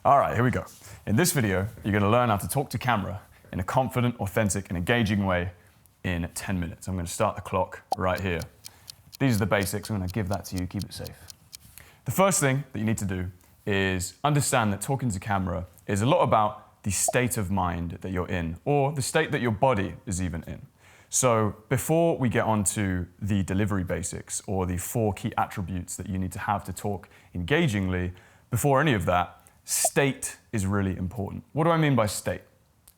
All right, here we go. In this video, you're going to learn how to talk to camera in a confident, authentic, and engaging way in 10 minutes. I'm going to start the clock right here. These are the basics. I'm going to give that to you. Keep it safe. The first thing that you need to do is understand that talking to camera is a lot about the state of mind that you're in, or the state that your body is even in. So before we get on to the delivery basics, or the 4 key attributes that you need to have to talk engagingly, before any of that, state is really important. What do I mean by state?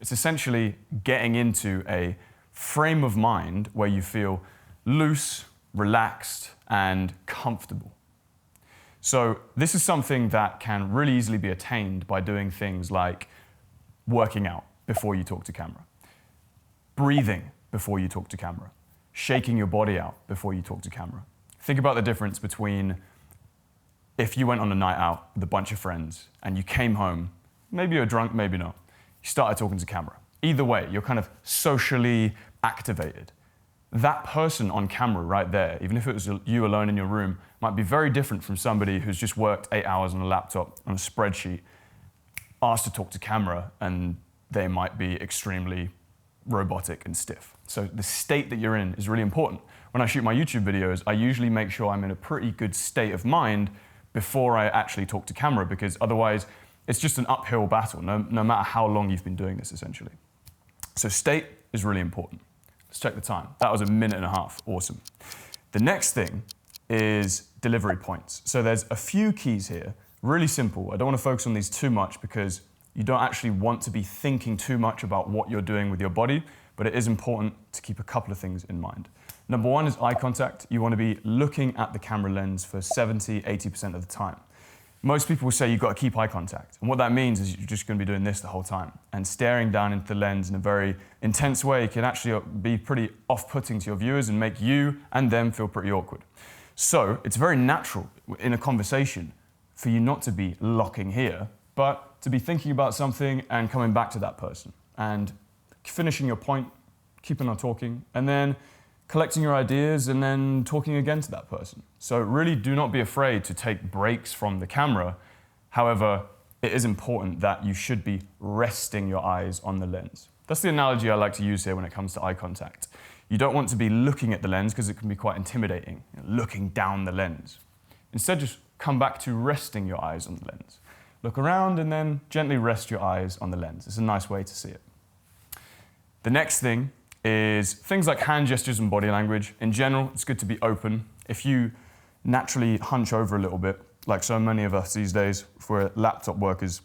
It's essentially getting into a frame of mind where you feel loose, relaxed, and comfortable. So this is something that can really easily be attained by doing things like working out before you talk to camera, breathing before you talk to camera, shaking your body out before you talk to camera. Think about the difference between if you went on a night out with a bunch of friends and you came home, maybe you're drunk, maybe not, you started talking to camera. Either way, you're kind of socially activated. That person on camera right there, even if it was you alone in your room, might be very different from somebody who's just worked 8 hours on a laptop, on a spreadsheet, asked to talk to camera, and they might be extremely robotic and stiff. So the state that you're in is really important. When I shoot my YouTube videos, I usually make sure I'm in a pretty good state of mind before I actually talk to camera, because otherwise it's just an uphill battle, no matter how long you've been doing this, essentially. So state is really important. Let's check the time. That was 1.5 minutes. Awesome. The next thing is delivery points. So there's a few keys here, really simple. I don't want to focus on these too much because you don't actually want to be thinking too much about what you're doing with your body, but it is important to keep a couple of things in mind. Number 1 is eye contact. You want to be looking at the camera lens for 70–80% of the time. Most people will say you've got to keep eye contact. And what that means is you're just going to be doing this the whole time. And staring down into the lens in a very intense way can actually be pretty off-putting to your viewers and make you and them feel pretty awkward. So it's very natural in a conversation for you not to be locking here, but to be thinking about something and coming back to that person and finishing your point, keeping on talking, and then collecting your ideas and then talking again to that person. So really do not be afraid to take breaks from the camera. However, it is important that you should be resting your eyes on the lens. That's the analogy I like to use here when it comes to eye contact. You don't want to be looking at the lens because it can be quite intimidating, looking down the lens. Instead, just come back to resting your eyes on the lens. Look around and then gently rest your eyes on the lens. It's a nice way to see it. The next thing is things like hand gestures and body language. In general, it's good to be open. If you naturally hunch over a little bit, like so many of us these days, if we're laptop workers,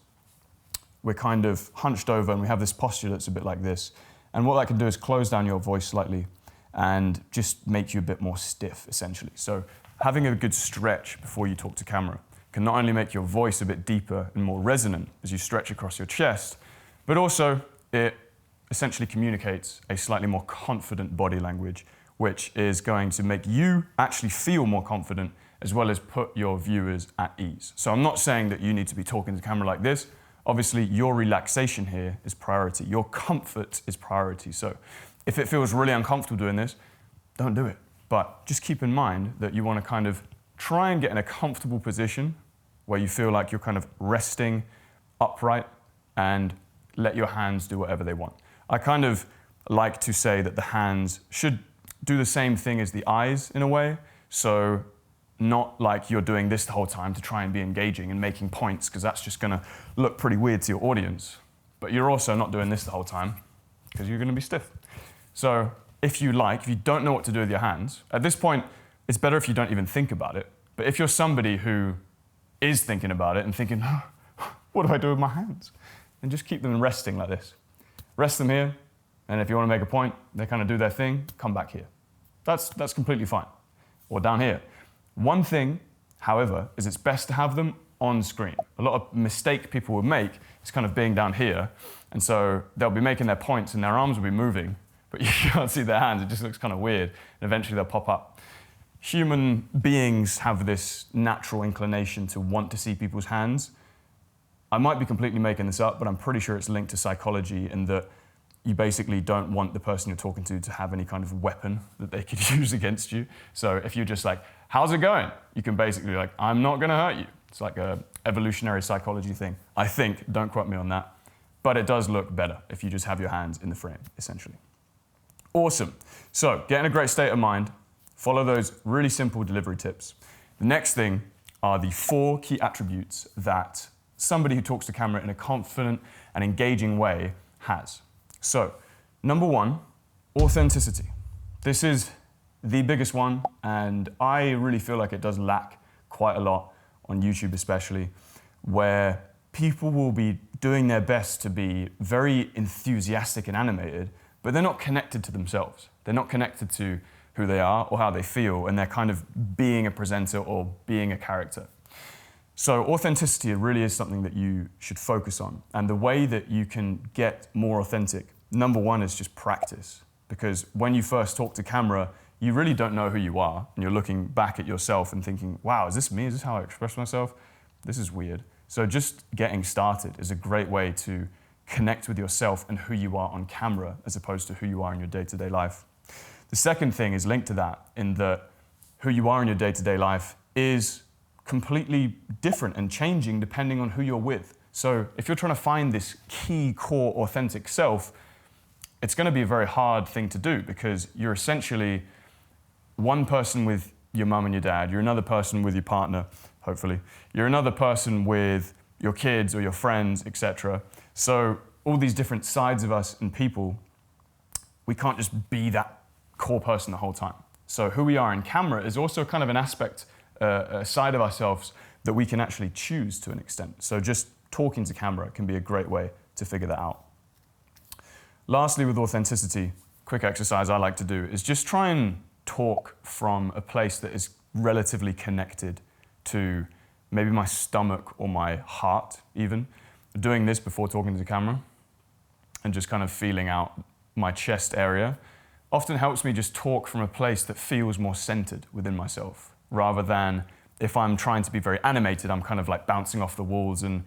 we're kind of hunched over and we have this posture that's a bit like this. And what that can do is close down your voice slightly and just make you a bit more stiff, essentially. So having a good stretch before you talk to camera can not only make your voice a bit deeper and more resonant as you stretch across your chest, but also it essentially communicates a slightly more confident body language, which is going to make you actually feel more confident as well as put your viewers at ease. So I'm not saying that you need to be talking to camera like this. Obviously, your relaxation here is priority. Your comfort is priority. So if it feels really uncomfortable doing this, don't do it. But just keep in mind that you want to kind of try and get in a comfortable position where you feel like you're kind of resting upright and let your hands do whatever they want. I kind of like to say that the hands should do the same thing as the eyes in a way. So not like you're doing this the whole time to try and be engaging and making points, because that's just going to look pretty weird to your audience. But you're also not doing this the whole time because you're going to be stiff. So if you don't know what to do with your hands, at this point, it's better if you don't even think about it. But if you're somebody who is thinking about it and thinking, what do I do with my hands? Then just keep them resting like this. Rest them here, and if you want to make a point, they kind of do their thing, come back here. That's completely fine. Or down here. One thing, however, is it's best to have them on screen. A lot of mistake people will make is kind of being down here, and so they'll be making their points and their arms will be moving, but you can't see their hands, it just looks kind of weird, and eventually they'll pop up. Human beings have this natural inclination to want to see people's hands. I might be completely making this up, but I'm pretty sure it's linked to psychology in that you basically don't want the person you're talking to have any kind of weapon that they could use against you. So if you're just like, how's it going? You can basically be like, I'm not gonna hurt you. It's like a evolutionary psychology thing. I think, don't quote me on that. But it does look better if you just have your hands in the frame, essentially. Awesome. So get in a great state of mind. Follow those really simple delivery tips. The next thing are the 4 key attributes that somebody who talks to camera in a confident and engaging way has. So, number 1, authenticity. This is the biggest one, and I really feel like it does lack quite a lot on YouTube especially, where people will be doing their best to be very enthusiastic and animated, but they're not connected to themselves. They're not connected to who they are or how they feel, and they're kind of being a presenter or being a character. So authenticity really is something that you should focus on. And the way that you can get more authentic, number 1 is just practice. Because when you first talk to camera, you really don't know who you are, and you're looking back at yourself and thinking, wow, is this me? Is this how I express myself? This is weird. So just getting started is a great way to connect with yourself and who you are on camera as opposed to who you are in your day-to-day life. The second thing is linked to that, in that who you are in your day-to-day life is completely different and changing depending on who you're with. So if you're trying to find this key, core, authentic self, it's going to be a very hard thing to do because you're essentially one person with your mum and your dad, you're another person with your partner, hopefully, you're another person with your kids or your friends, etc. So all these different sides of us and people, we can't just be that core person the whole time. So who we are in camera is also kind of an aspect, a side of ourselves that we can actually choose to an extent. So just talking to camera can be a great way to figure that out. Lastly, with authenticity, quick exercise I like to do is just try and talk from a place that is relatively connected to maybe my stomach or my heart even. Doing this before talking to the camera and just kind of feeling out my chest area often helps me just talk from a place that feels more centered within myself, rather than if I'm trying to be very animated, I'm kind of like bouncing off the walls and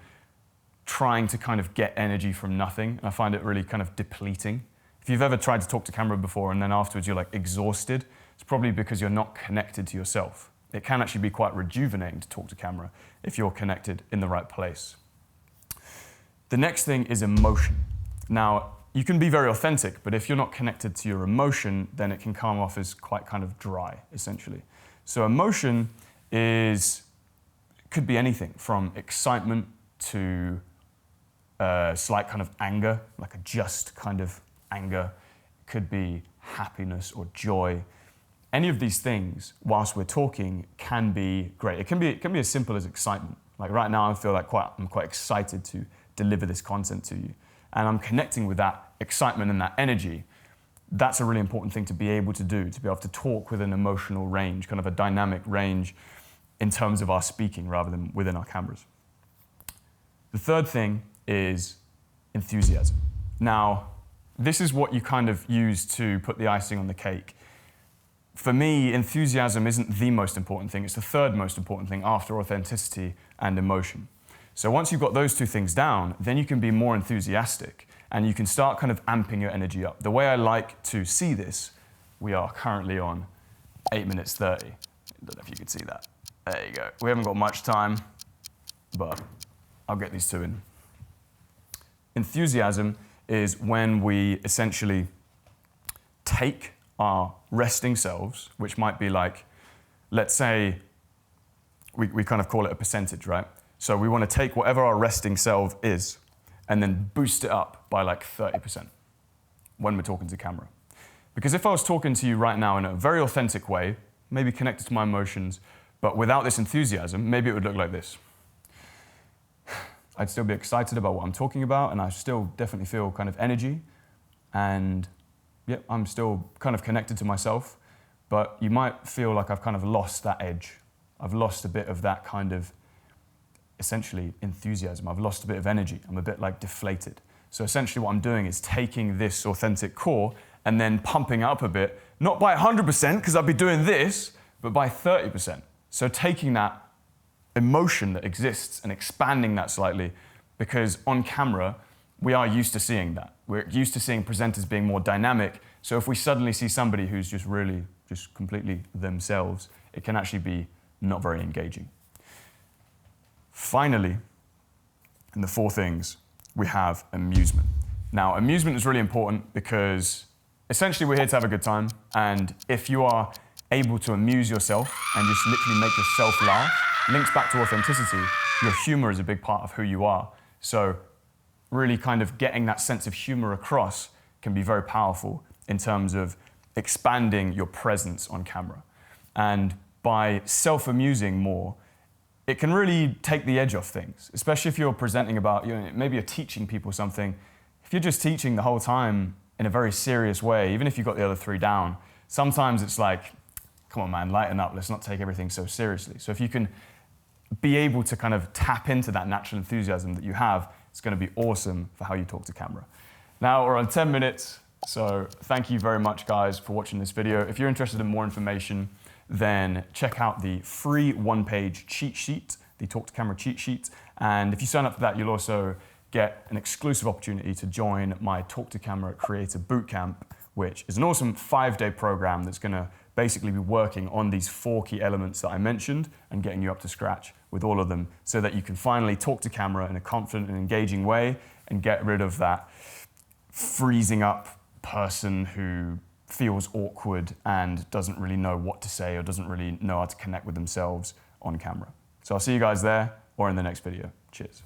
trying to kind of get energy from nothing. And I find it really kind of depleting. If you've ever tried to talk to camera before and then afterwards you're like exhausted, it's probably because you're not connected to yourself. It can actually be quite rejuvenating to talk to camera if you're connected in the right place. The next thing is emotion. Now, you can be very authentic, but if you're not connected to your emotion, then it can come off as quite kind of dry, essentially. So emotion could be anything from excitement to slight kind of anger, like a just kind of anger. It could be happiness or joy. Any of these things, whilst we're talking, can be great. It can be as simple as excitement. Like right now, I feel like I'm quite excited to deliver this content to you. And I'm connecting with that excitement and that energy. That's a really important thing to be able to do, to be able to talk with an emotional range, kind of a dynamic range in terms of our speaking rather than within our cameras. The third thing is enthusiasm. Now, this is what you kind of use to put the icing on the cake. For me, enthusiasm isn't the most important thing. It's the third most important thing after authenticity and emotion. So once you've got those 2 things down, then you can be more enthusiastic and you can start kind of amping your energy up. The way I like to see this, we are currently on 8 minutes 30. I don't know if you can see that. There you go. We haven't got much time, but I'll get these 2 in. Enthusiasm is when we essentially take our resting selves, which might be like, let's say, we kind of call it a percentage, right? So we want to take whatever our resting self is and then boost it up by like 30% when we're talking to camera. Because if I was talking to you right now in a very authentic way, maybe connected to my emotions, but without this enthusiasm, maybe it would look like this. I'd still be excited about what I'm talking about, and I still definitely feel kind of energy, and yeah, I'm still kind of connected to myself, but you might feel like I've kind of lost that edge. I've lost a bit of that kind of essentially enthusiasm. I've lost a bit of energy. I'm a bit like deflated. So essentially what I'm doing is taking this authentic core and then pumping up a bit, not by 100% because I'd be doing this, but by 30%. So taking that emotion that exists and expanding that slightly, because on camera, we are used to seeing that. We're used to seeing presenters being more dynamic. So if we suddenly see somebody who's just completely themselves, it can actually be not very engaging. Finally, and the four things, we have amusement. Now, amusement is really important because essentially we're here to have a good time, and if you are able to amuse yourself and just literally make yourself laugh, links back to authenticity. Your humor is a big part of who you are. So really kind of getting that sense of humor across can be very powerful in terms of expanding your presence on camera. And by self-amusing more, it can really take the edge off things, especially if you're presenting about, maybe you're teaching people something. If you're just teaching the whole time in a very serious way, even if you've got the other three down, sometimes it's like, come on man, lighten up, let's not take everything so seriously. So if you can be able to kind of tap into that natural enthusiasm that you have, it's going to be awesome for how you talk to camera. Now we're on 10 minutes, so thank you very much guys for watching this video. If you're interested in more information, then check out the free one-page cheat sheet, the Talk to Camera cheat sheet. And if you sign up for that, you'll also get an exclusive opportunity to join my Talk to Camera Creator Bootcamp, which is an awesome 5-day program that's going to basically be working on these 4 key elements that I mentioned and getting you up to scratch with all of them so that you can finally talk to camera in a confident and engaging way and get rid of that freezing up person who feels awkward and doesn't really know what to say or doesn't really know how to connect with themselves on camera. So I'll see you guys there or in the next video. Cheers.